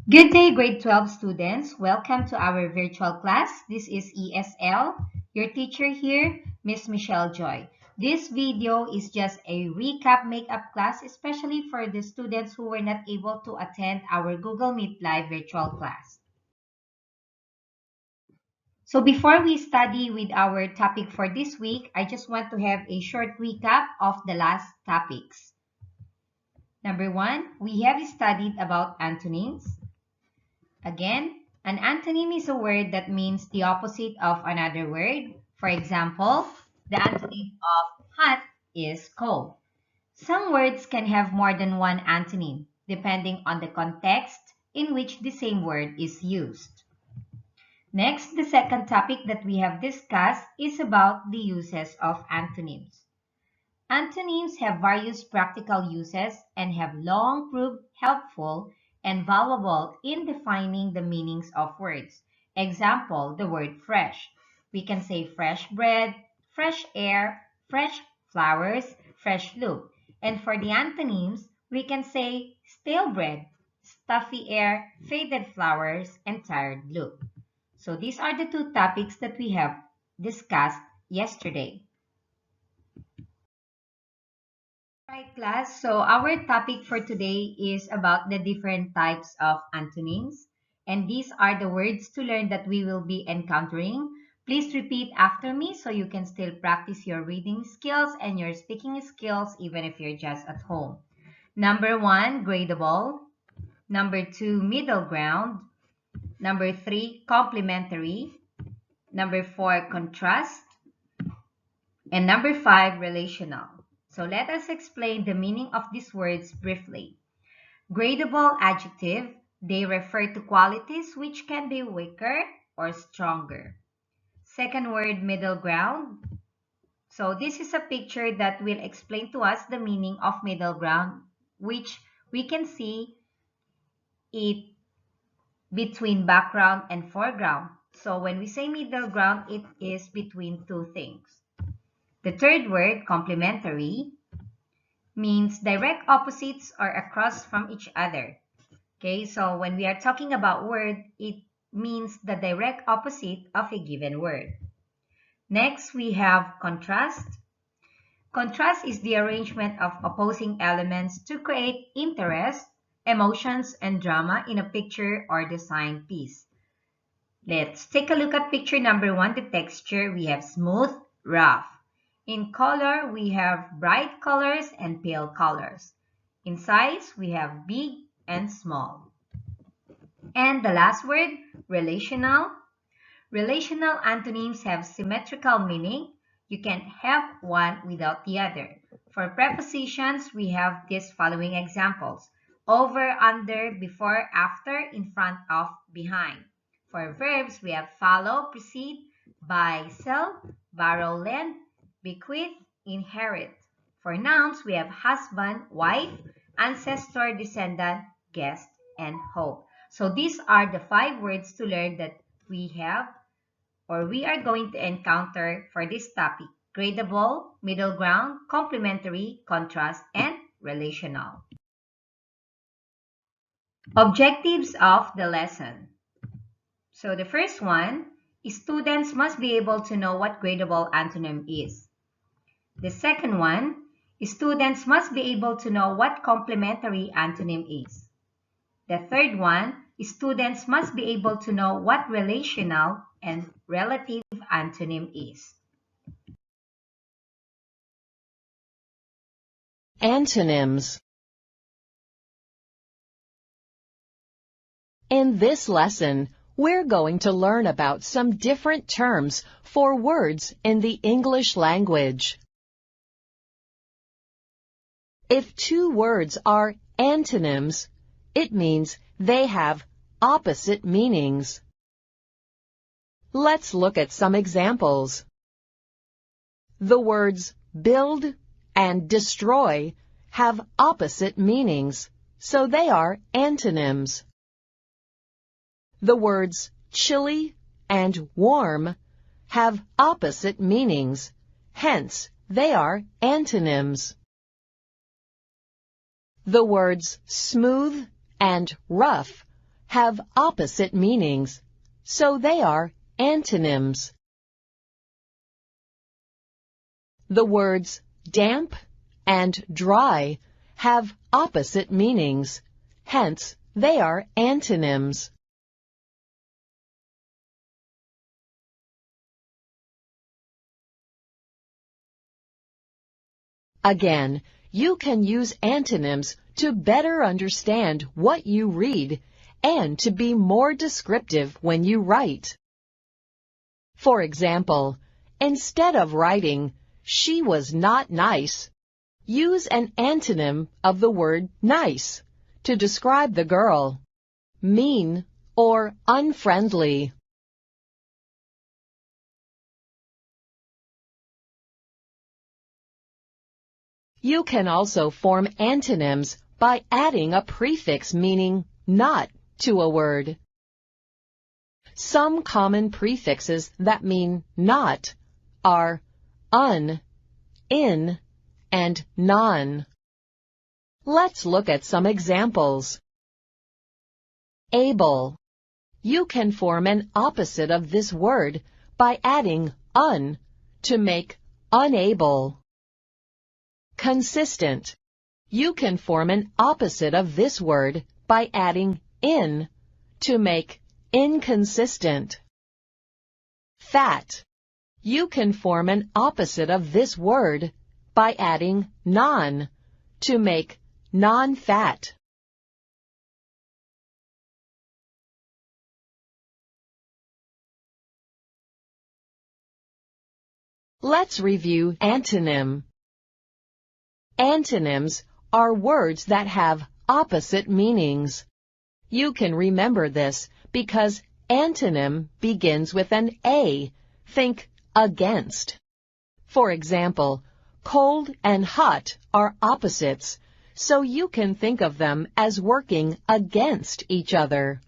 Good day, grade 12 students. Welcome to our virtual class. This is ESL. Your teacher here, Miss Michelle Joy. This video is just a recap makeup class, especially for the students who were not able to attend our Google Meet Live virtual class. So before we study with our topic for this week, I just want to have a short recap of the last topics. Number one, we have studied about antonyms. Again, an antonym is a word that means the opposite of another word. For example, the antonym of hot is cold. Some words can have more than one antonym, depending on the context in which the same word is used. Next, the second topic that we have discussed is about the uses of antonyms. Antonyms have various practical uses and have long proved helpful and valuable in defining the meanings of words. Example, the word fresh. We can say fresh bread, fresh air, fresh flowers, fresh look. And for the antonyms, we can say stale bread, stuffy air, faded flowers, and tired look. So these are the two topics that we have discussed yesterday. Right, class. So our topic for today is about the different types of antonyms. And these are the words to learn that we will be encountering. Please repeat after me so you can still practice your reading skills and your speaking skills even if you're just at home. Number one, gradable. Number two, middle ground. Number three, complementary. Number four, contrast. And number five, relational. So let us explain the meaning of these words briefly. Gradable adjective, they refer to qualities which can be weaker or stronger. Second word, middle ground. So this is a picture that will explain to us the meaning of middle ground, which we can see it between background and foreground. So when we say middle ground, it is between two things. The third word, complementary, means direct opposites or across from each other. Okay, so when we are talking about word, it means the direct opposite of a given word. Next, we have contrast. Contrast is the arrangement of opposing elements to create interest, emotions, and drama in a picture or design piece. Let's take a look at picture number one, the texture. We have smooth, rough. In color, we have bright colors and pale colors. In size, we have big and small. And the last word, relational. Relational antonyms have symmetrical meaning. You can't have one without the other. For prepositions, we have these following examples. Over, under, before, after, in front of, behind. For verbs, we have follow, precede, buy, sell, borrow, lend, bequeath, inherit. For nouns, we have husband, wife, ancestor, descendant, guest, and hope. So these are the 5 words to learn that we have or we are going to encounter for this topic: gradable, middle ground, complementary, contrast, and relational. Objectives of the lesson. So the first one is students must be able to know what gradable antonym is. The second one is students must be able to know what complementary antonym is. The third one is students must be able to know what relational and relative antonym is. Antonyms. In this lesson, we're going to learn about some different terms for words in the English language. If two words are antonyms, it means they have opposite meanings. Let's look at some examples. The words build and destroy have opposite meanings, so they are antonyms. The words chilly and warm have opposite meanings, hence they are antonyms. The words smooth and rough have opposite meanings, so they are antonyms. The words damp and dry have opposite meanings, hence they are antonyms. Again, you can use antonyms to better understand what you read and to be more descriptive when you write. For example, instead of writing, "She was not nice," use an antonym of the word nice to describe the girl, mean or unfriendly. You can also form antonyms by adding a prefix meaning not to a word. Some common prefixes that mean not are un, in, and non. Let's look at some examples. Able. You can form an opposite of this word by adding un to make unable. Consistent. You can form an opposite of this word by adding in to make inconsistent. Fat. You can form an opposite of this word by adding non to make non-fat. Let's review antonym. Antonyms are words that have opposite meanings. You can remember this because antonym begins with an A. Think against. For example, cold and hot are opposites, so you can think of them as working against each other.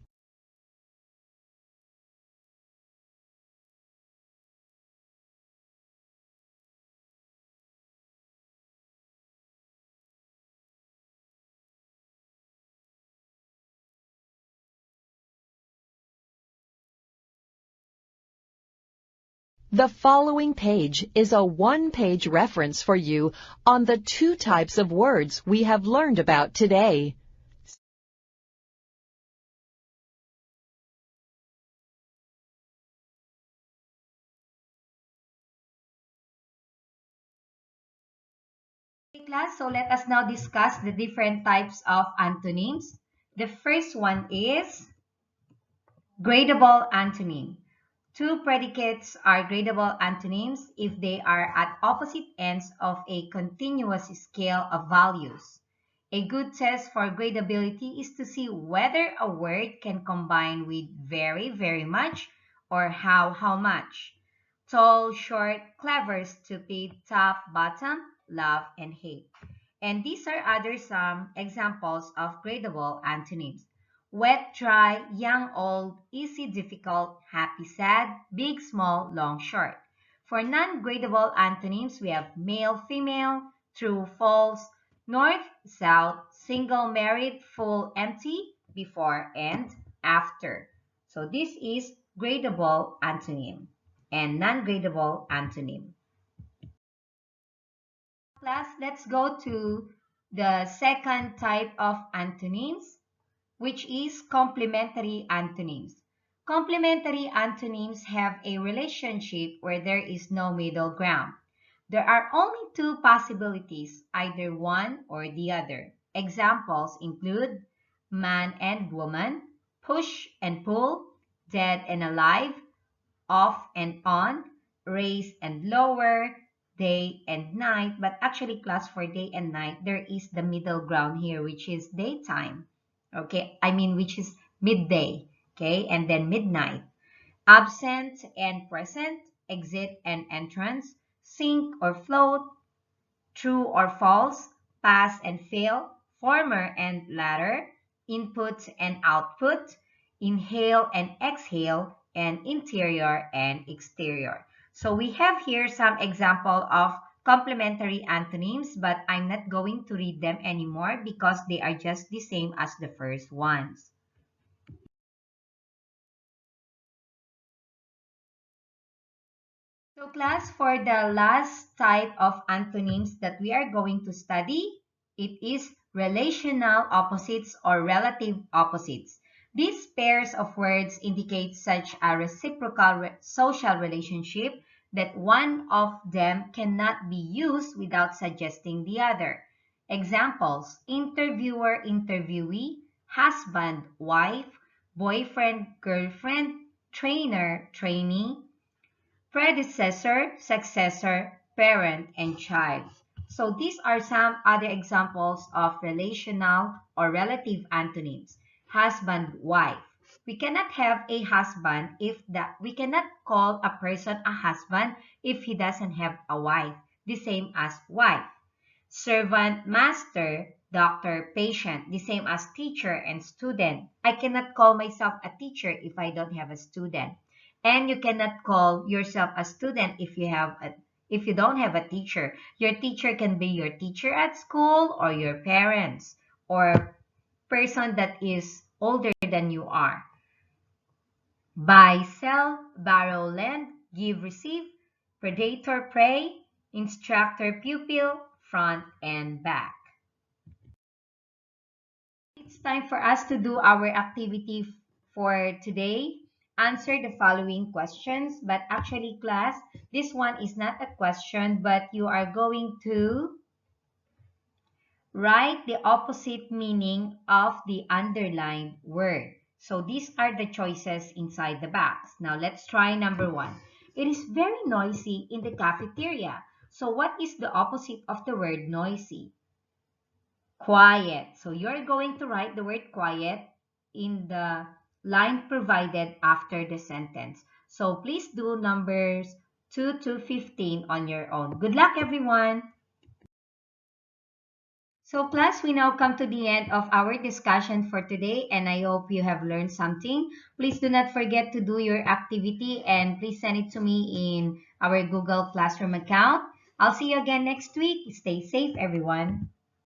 The following page is a one-page reference for you on the two types of words we have learned about today. Okay, class, so let us now discuss the different types of antonyms. The first one is gradable antonym. Two predicates are gradable antonyms if they are at opposite ends of a continuous scale of values. A good test for gradability is to see whether a word can combine with very, very much or how much. Tall, short, clever, stupid, tough, bottom, love, and hate. And these are other some examples of gradable antonyms. Wet, dry, young, old, easy, difficult, happy, sad, big, small, long, short. For non-gradable antonyms, we have male, female, true, false, north, south, single, married, full, empty, before, and after. So this is gradable antonym and non-gradable antonym. Class, let's go to the second type of antonyms, which is complementary antonyms. Complementary antonyms have a relationship where there is no middle ground. There are only two possibilities, either one or the other. Examples include man and woman, push and pull, dead and alive, off and on, raise and lower, day and night. But actually, class, for day and night, there is the middle ground here, which is daytime. Okay, I mean, which is midday. Okay, and then midnight. Absent and present, exit and entrance, sink or float, true or false, pass and fail, former and latter, input and output, inhale and exhale, and interior and exterior. So we have here some example of complementary antonyms, but I'm not going to read them anymore because they are just the same as the first ones. So class, for the last type of antonyms that we are going to study, it is relational opposites or relative opposites. These pairs of words indicate such a reciprocal social relationship that one of them cannot be used without suggesting the other. Examples: interviewer, interviewee; husband, wife; boyfriend, girlfriend; trainer, trainee; predecessor, successor, parent, and child. So these are some other examples of relational or relative antonyms. Husband, wife. We cannot have a husband if that we cannot call a person a husband if he doesn't have a wife. The same as wife. Servant, master, doctor, patient, the same as teacher and student. I cannot call myself a teacher if I don't have a student. And you cannot call yourself a student if you don't have a teacher. Your teacher can be your teacher at school or your parents or person that is older than you are. Buy, sell, borrow, lend, give, receive, predator, prey, instructor, pupil, front and back. It's time for us to do our activity for today. Answer the following questions, but actually class, this one is not a question, but you are going to write the opposite meaning of the underlined word. So these are the choices inside the box. Now let's try number one. It is very noisy in the cafeteria. So what is the opposite of the word noisy? Quiet. So you're going to write the word quiet in the line provided after the sentence. So please do numbers 2 to 15 on your own. Good luck, everyone. So class, we now come to the end of our discussion for today, and I hope you have learned something. Please do not forget to do your activity and please send it to me in our Google Classroom account. I'll see you again next week. Stay safe, everyone.